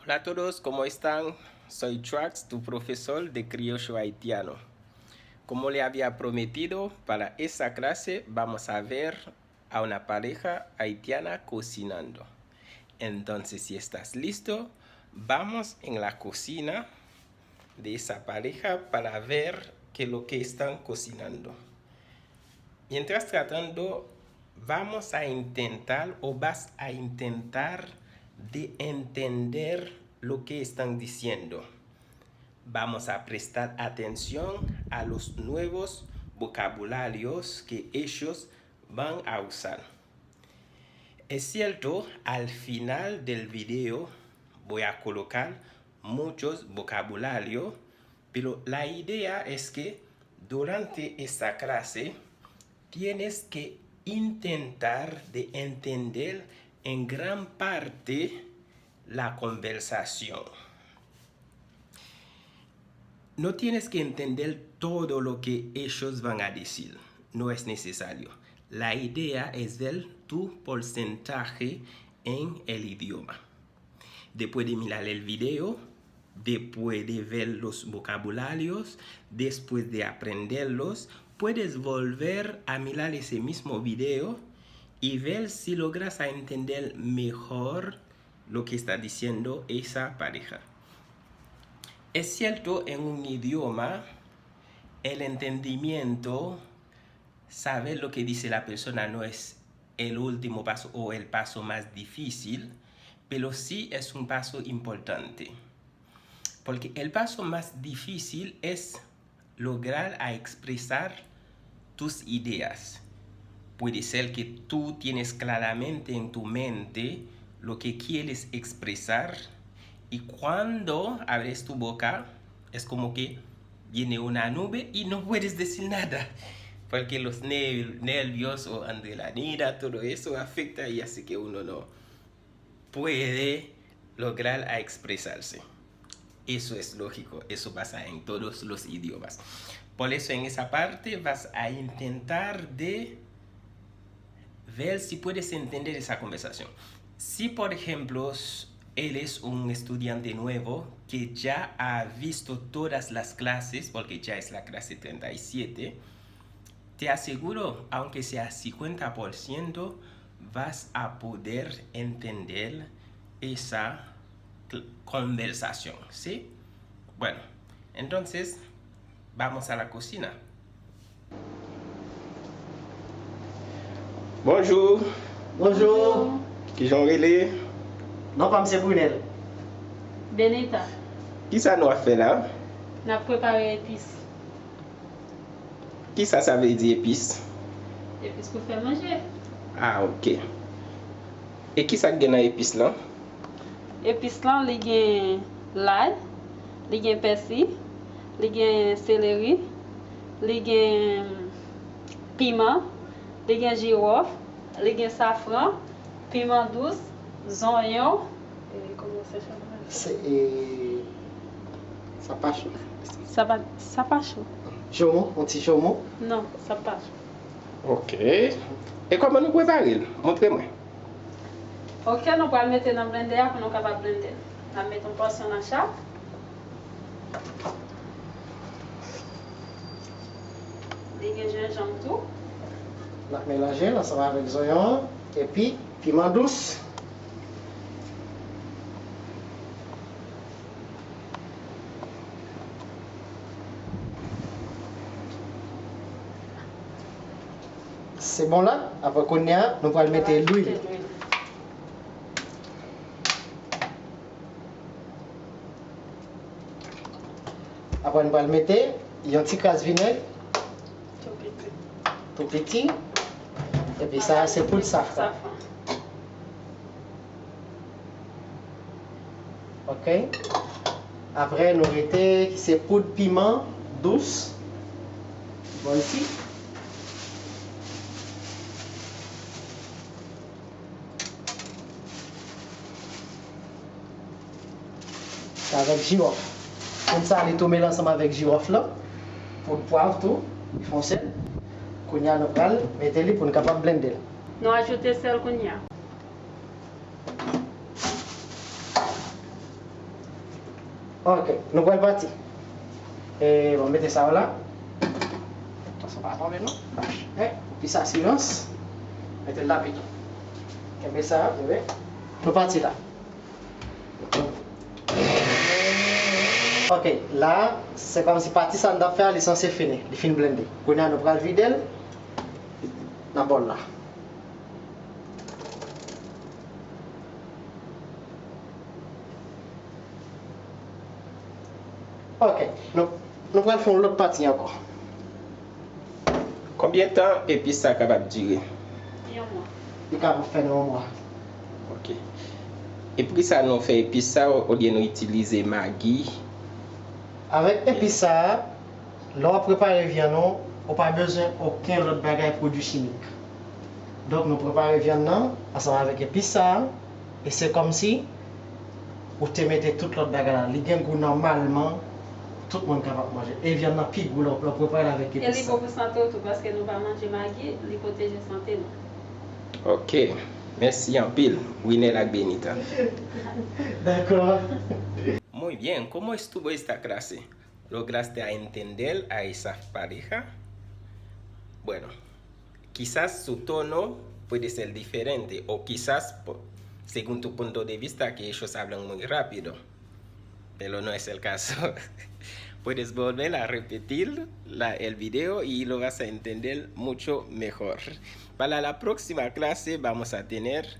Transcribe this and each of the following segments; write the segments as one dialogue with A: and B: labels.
A: Hola a todos, ¿cómo están? Soy Trax, tu profesor de criollo haitiano. Como le había prometido, para esta clase vamos a ver a una pareja haitiana cocinando. Entonces, si estás listo, vamos en la cocina de esa pareja para ver qué es lo que están cocinando. Mientras tratando, vamos a intentar o vas a intentar de entender lo que están diciendo. Vamos a prestar atención a los nuevos vocabularios que ellos van a usar. Es cierto, al final del video voy a colocar muchos vocabularios, pero la idea es que durante esta clase tienes que intentar de entender en gran parte la conversación. No tienes que entender todo lo que ellos van a decir, no es necesario. La idea es ver tu porcentaje en el idioma. Después de mirar el video, después de ver los vocabularios, después de aprenderlos, puedes volver a mirar ese mismo video y ver si logras entender mejor lo que está diciendo esa pareja. Es cierto, en un idioma, el entendimiento, saber lo que dice la persona no es el último paso o el paso más difícil, pero sí es un paso importante. Porque el paso más difícil es lograr expresar tus ideas. Puede ser que tú tienes claramente en tu mente lo que quieres expresar y cuando abres tu boca es como que viene una nube y no puedes decir nada. Porque los nervios o adrenalina, todo eso afecta y hace que uno no puede lograr expresarse. Eso es lógico, eso pasa en todos los idiomas. Por eso en esa parte vas a intentar de ver si puedes entender esa conversación. Si por ejemplo él es un estudiante nuevo que ya ha visto todas las clases, porque ya es la clase 37, te aseguro, aunque sea 50%, vas a poder entender esa conversación, ¿sí? Bueno, entonces vamos a la cocina. Bonjour.
B: Bonjour.
A: Qui j'en relais?
B: Non, pas M. Brunel.
C: Benita,
A: Qui ça nous a fait là?
C: n'a préparé épices.
A: Qui ça veut dire épices?
C: Épices pour faire manger.
A: Ah, ok. Et qui ça gagne dans épices là?
C: Épices là, il y a l'ail, il y a persil, il y a céleri, il y a piment, il y a girofle, il y a safran, piment douce, oignons. Et comment ça s'appelle?
B: Ça pas chaud.
C: Ça pas chaud.
B: Chomo, un petit chomo.
C: Non, ça pas chaud.
A: Ok. Et comment nous préparer? Montrez-moi.
C: Ok, nous allons mettre dans le blender pour nous capables de blender. On va mettre une portion dans chaque. Il y a gingembre tout.
B: On va mélanger ensemble avec les oignons et puis piment douce. C'est bon là? Après qu'on y a, nous allons mettre l'huile. Après, nous allons mettre un petit casse vinaigre, tout petit. Et puis ça, c'est pour le safran. Ok? Après, nous mettons c'est poudre piment douce. Bon ici. C'est avec girofle. Comme ça, on est tout mélangé ensemble avec girofle là. Pour le poivre, tout. Ils font sel. Qu'on y a nous pral, mettez-les pour nous capable blender.
C: Nous ajoutons sel qu'on y a.
B: Ok, nous pouvons partir. Et on mettre ça là. Ça va tomber, non? Puis ça, silence. Mettez le lapis. Mettez ça, vous voyez? Nous partons là. Ok, là, c'est comme si partie ça doit faire, l'essentiel fini, les fins blendés. Nous allons prendre le vide dans le bol là. Ok, nous allons faire l'autre partie encore.
A: Combien de temps épice ça capable de durer?
C: Et un mois.
B: Il va faire un mois.
A: Ok. Et puis ça nous fait épice ça au lieu d'utiliser Maggi.
B: Avec épice ça, lorsqu'on prépare le viande, on n'a pas besoin aucun autre bagage produit chimique. Donc nous préparons le viande ensemble avec épice ça, et c'est comme si vous te mettez tout l'autre bagage là. Les gens goût normalement, tout le monde est capable de manger. Et viande puis goût là, on prépare avec
C: Et
B: épice
C: les
B: ça.
C: pour santé tout parce que nous pas manger Maggi, les protéger santé non.
A: Ok. Merci en pile. Winner la Benita.
B: D'accord.
A: Muy bien, ¿cómo estuvo esta clase? ¿Lograste a entender a esa pareja? Bueno, quizás su tono puede ser diferente o quizás, según tu punto de vista, que ellos hablan muy rápido, pero no es el caso. Puedes volver a repetir el video y lo vas a entender mucho mejor. Para la próxima clase vamos a tener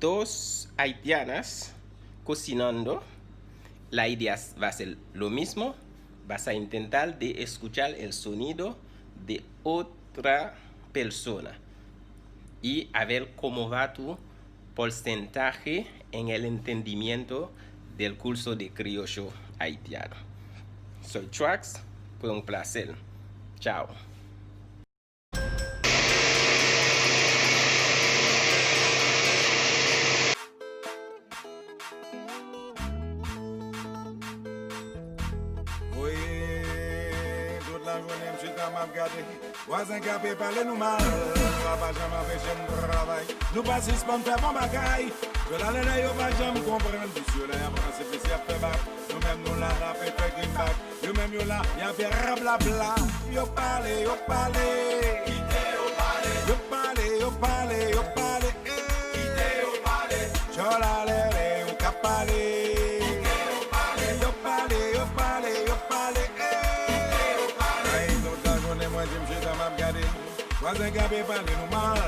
A: 2 haitianas cocinando. La idea va a ser lo mismo. Vas a intentar de escuchar el sonido de otra persona y a ver cómo va tu porcentaje en el entendimiento del curso de criollo haitiano. Soy Trax, fue un placer. Chao.
D: Voisin capé parler nous mal, pas jamais empêcher nous travail. Nous pas suspendre faire bon bagaille. Que la laine yo pas jamais comprendre. Monsieur là, après c'est plus fait back. Nous même nous là, la fait green back. Nous même yo là, y a fait bla bla. Yo parle, yo parle. Yo parle, yo parle, yo parle. Yo parle. Chola lere, yo capale. Yo parle, yo parle, yo parle. Voisin capé parler nous mal,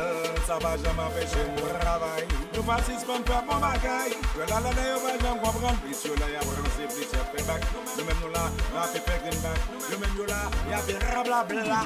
D: ça va jamais empêcher nous travail. Nous pas suspendre faire bon bagaille. Que la laine yo pas jamais comprendre. Plus yo là y a branché, plus y a fait back. Nous même nous là, on a fait green back. Nous même yo là, y a fait bla bla.